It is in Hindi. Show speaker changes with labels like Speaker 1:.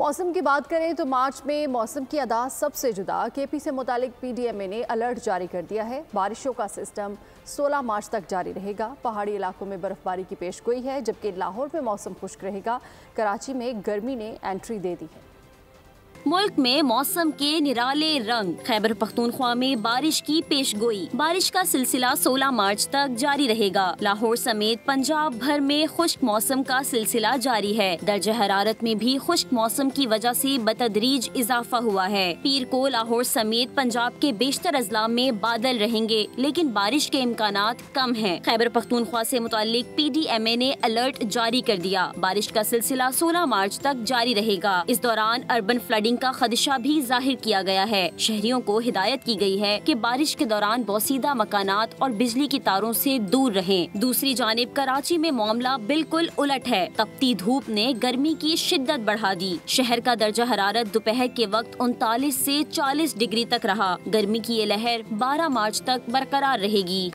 Speaker 1: मौसम की बात करें तो मार्च में मौसम की अदा सबसे जुदा। केपी से मुतालिक पीडीएमए ने अलर्ट जारी कर दिया है। बारिशों का सिस्टम 16 मार्च तक जारी रहेगा। पहाड़ी इलाकों में बर्फबारी की पेशगोई है, जबकि लाहौर में मौसम खुश्क रहेगा। कराची में गर्मी ने एंट्री दे दी है।
Speaker 2: मुल्क में मौसम के निराले रंग। खैबर पख्तूनख्वा में बारिश की पेशगोई। बारिश का सिलसिला 16 मार्च तक जारी रहेगा। लाहौर समेत पंजाब भर में खुश्क मौसम का सिलसिला जारी है। दर्जा हरारत में भी खुश्क मौसम की वजह से बतदरीज इजाफा हुआ है। पीर को लाहौर समेत पंजाब के बेशतर अजला में बादल रहेंगे, लेकिन बारिश के इम्कानात कम हैं। खैबर पख्तूनख्वा से मुतालिक पीडीएमए ने अलर्ट जारी कर दिया। बारिश का सिलसिला 16 मार्च तक जारी रहेगा। इस दौरान अर्बन फ्लडिंग का खदशा भी जाहिर किया गया है। शहरियों को हिदायत की गई है कि बारिश के दौरान बोसीदा मकानात और बिजली की तारों से दूर रहें। दूसरी जानिब कराची में मामला बिल्कुल उलट है। तपती धूप ने गर्मी की शिद्दत बढ़ा दी। शहर का दर्जा हरारत दोपहर के वक्त 39 से 40 डिग्री तक रहा। गर्मी की ये लहर 12 मार्च तक बरकरार रहेगी।